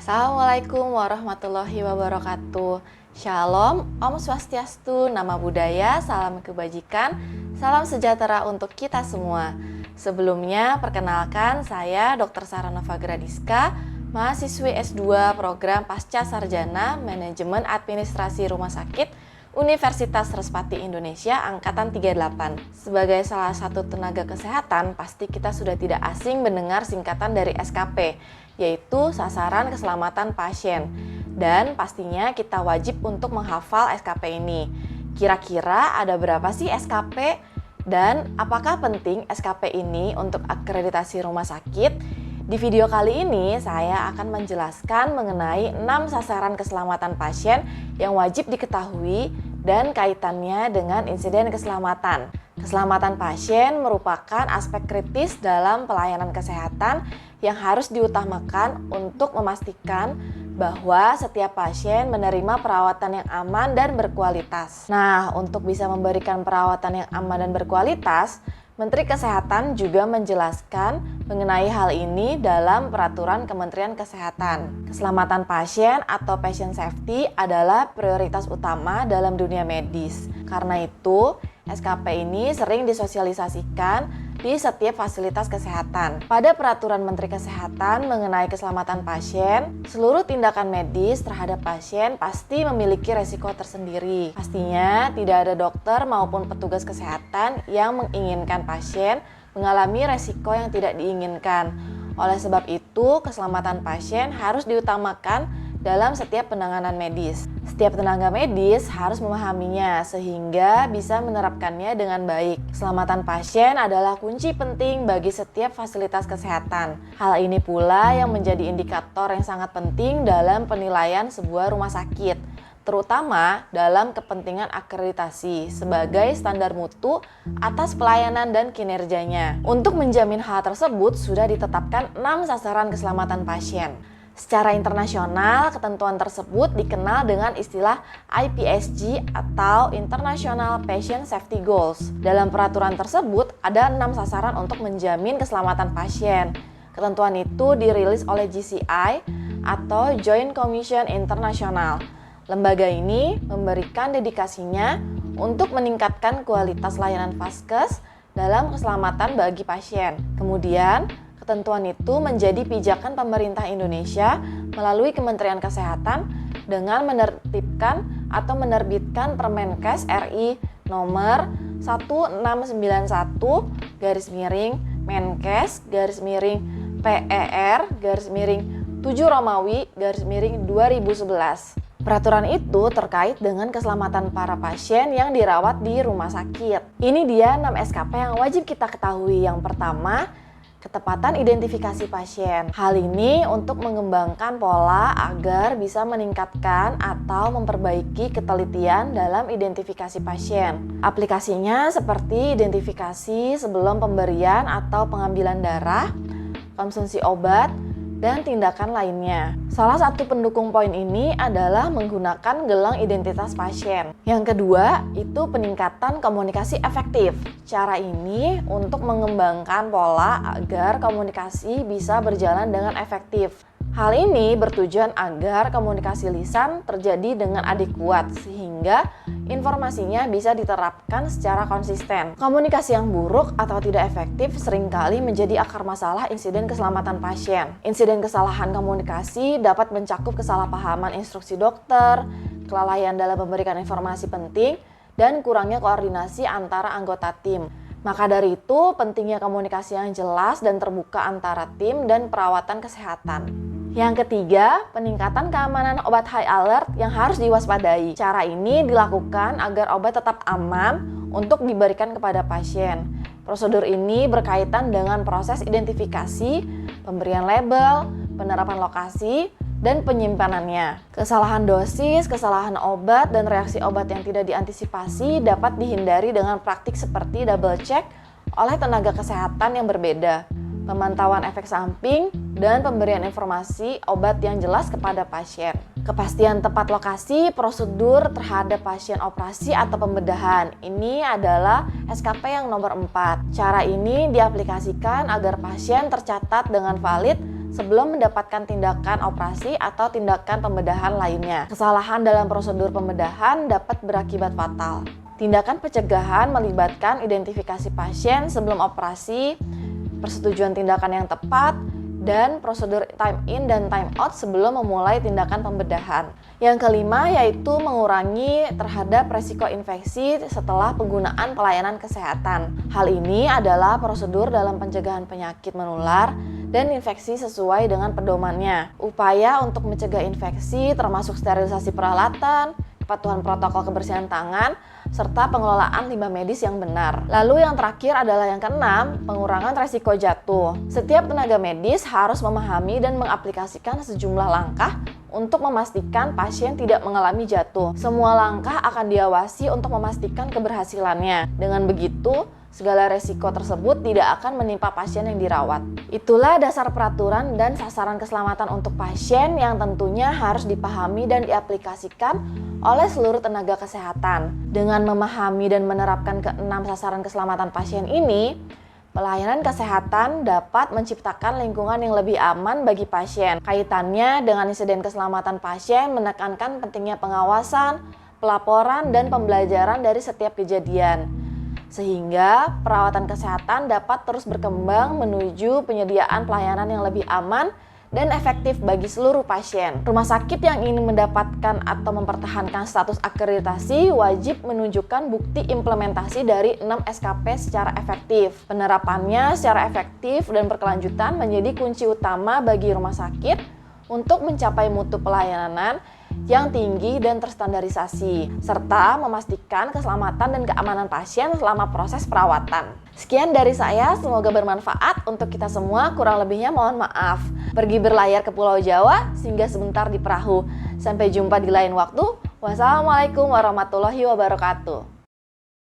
Assalamualaikum warahmatullahi wabarakatuh. Shalom, Om Swastiastu, Nama Budaya, Salam Kebajikan, Salam Sejahtera untuk kita semua. Sebelumnya, perkenalkan saya Dr. Saranova Gradiska, mahasiswi S2 Program Pasca Sarjana Manajemen Administrasi Rumah Sakit Universitas Respati Indonesia Angkatan 38. Sebagai salah satu tenaga kesehatan, pasti kita sudah tidak asing mendengar singkatan dari SKP, yaitu Sasaran Keselamatan Pasien. Dan pastinya kita wajib untuk menghafal SKP ini. Kira-kira ada berapa sih SKP? Dan apakah penting SKP ini untuk akreditasi rumah sakit? Di video kali ini saya akan menjelaskan mengenai 6 sasaran keselamatan pasien yang wajib diketahui dan kaitannya dengan insiden keselamatan. Keselamatan pasien merupakan aspek kritis dalam pelayanan kesehatan yang harus diutamakan untuk memastikan bahwa setiap pasien menerima perawatan yang aman dan berkualitas. Nah, untuk bisa memberikan perawatan yang aman dan berkualitas, Menteri Kesehatan juga menjelaskan mengenai hal ini dalam Peraturan Kementerian Kesehatan. Keselamatan pasien atau patient safety adalah prioritas utama dalam dunia medis. Karena itu, SKP ini sering disosialisasikan di setiap fasilitas kesehatan. Pada Peraturan Menteri Kesehatan mengenai keselamatan pasien, seluruh tindakan medis terhadap pasien pasti memiliki resiko tersendiri. Pastinya tidak ada dokter maupun petugas kesehatan yang menginginkan pasien mengalami resiko yang tidak diinginkan. Oleh sebab itu, keselamatan pasien harus diutamakan dalam setiap penanganan medis. Setiap tenaga medis harus memahaminya sehingga bisa menerapkannya dengan baik. Keselamatan pasien adalah kunci penting bagi setiap fasilitas kesehatan. Hal ini pula yang menjadi indikator yang sangat penting dalam penilaian sebuah rumah sakit, terutama dalam kepentingan akreditasi sebagai standar mutu atas pelayanan dan kinerjanya. Untuk menjamin hal tersebut sudah ditetapkan 6 sasaran keselamatan pasien. Secara internasional, ketentuan tersebut dikenal dengan istilah IPSG atau International Patient Safety Goals. Dalam peraturan tersebut, ada 6 sasaran untuk menjamin keselamatan pasien. Ketentuan itu dirilis oleh JCI atau Joint Commission International. Lembaga ini memberikan dedikasinya untuk meningkatkan kualitas layanan vaskes dalam keselamatan bagi pasien. Kemudian, ketentuan itu menjadi pijakan pemerintah Indonesia melalui Kementerian Kesehatan dengan menertibkan atau menerbitkan Permenkes RI nomor 1691/PER/7 Romawi/2011. Peraturan itu terkait dengan keselamatan para pasien yang dirawat di rumah sakit. Ini dia 6 SKP yang wajib kita ketahui. Yang pertama, ketepatan identifikasi pasien. Hal ini untuk mengembangkan pola agar bisa meningkatkan atau memperbaiki ketelitian dalam identifikasi pasien. Aplikasinya seperti identifikasi sebelum pemberian atau pengambilan darah, konsumsi obat, dan tindakan lainnya. Salah satu pendukung poin ini adalah menggunakan gelang identitas pasien. Yang kedua, itu peningkatan komunikasi efektif. Cara ini untuk mengembangkan pola agar komunikasi bisa berjalan dengan efektif. Hal ini bertujuan agar komunikasi lisan terjadi dengan adekuat sehingga informasinya bisa diterapkan secara konsisten. Komunikasi yang buruk atau tidak efektif seringkali menjadi akar masalah insiden keselamatan pasien. Insiden kesalahan komunikasi dapat mencakup kesalahpahaman instruksi dokter, kelalaian dalam memberikan informasi penting, dan kurangnya koordinasi antara anggota tim. Maka dari itu, pentingnya komunikasi yang jelas dan terbuka antara tim dan perawatan kesehatan. Yang ketiga, peningkatan keamanan obat high alert yang harus diwaspadai. Cara ini dilakukan agar obat tetap aman untuk diberikan kepada pasien. Prosedur ini berkaitan dengan proses identifikasi, pemberian label, penerapan lokasi, dan penyimpanannya. Kesalahan dosis, kesalahan obat, dan reaksi obat yang tidak diantisipasi dapat dihindari dengan praktik seperti double check oleh tenaga kesehatan yang berbeda, pemantauan efek samping, dan pemberian informasi obat yang jelas kepada pasien. Kepastian tepat lokasi, prosedur terhadap pasien operasi atau pembedahan. Ini adalah SKP yang nomor 4. Cara ini diaplikasikan agar pasien tercatat dengan valid sebelum mendapatkan tindakan operasi atau tindakan pembedahan lainnya. Kesalahan dalam prosedur pembedahan dapat berakibat fatal. Tindakan pencegahan melibatkan identifikasi pasien sebelum operasi, persetujuan tindakan yang tepat, dan prosedur time in dan time out sebelum memulai tindakan pembedahan. Yang kelima yaitu mengurangi terhadap resiko infeksi setelah penggunaan pelayanan kesehatan. Hal ini adalah prosedur dalam pencegahan penyakit menular dan infeksi sesuai dengan pedomannya. Upaya untuk mencegah infeksi termasuk sterilisasi peralatan, kepatuhan protokol kebersihan tangan, serta pengelolaan limbah medis yang benar. Lalu yang terakhir adalah yang keenam, pengurangan resiko jatuh. Setiap tenaga medis harus memahami dan mengaplikasikan sejumlah langkah untuk memastikan pasien tidak mengalami jatuh. Semua langkah akan diawasi untuk memastikan keberhasilannya. Dengan begitu, segala resiko tersebut tidak akan menimpa pasien yang dirawat. Itulah dasar peraturan dan sasaran keselamatan untuk pasien yang tentunya harus dipahami dan diaplikasikan oleh seluruh tenaga kesehatan. Dengan memahami dan menerapkan keenam sasaran keselamatan pasien ini, pelayanan kesehatan dapat menciptakan lingkungan yang lebih aman bagi pasien. Kaitannya dengan insiden keselamatan pasien menekankan pentingnya pengawasan, pelaporan, dan pembelajaran dari setiap kejadian. Sehingga perawatan kesehatan dapat terus berkembang menuju penyediaan pelayanan yang lebih aman dan efektif bagi seluruh pasien. Rumah sakit yang ingin mendapatkan atau mempertahankan status akreditasi wajib menunjukkan bukti implementasi dari 6 SKP secara efektif. Penerapannya secara efektif dan berkelanjutan menjadi kunci utama bagi rumah sakit untuk mencapai mutu pelayanan yang tinggi dan terstandarisasi, serta memastikan keselamatan dan keamanan pasien selama proses perawatan. Sekian dari saya, semoga bermanfaat untuk kita semua, kurang lebihnya mohon maaf. Pergi berlayar ke Pulau Jawa, singgah sebentar di perahu. Sampai jumpa di lain waktu. Wassalamualaikum warahmatullahi wabarakatuh.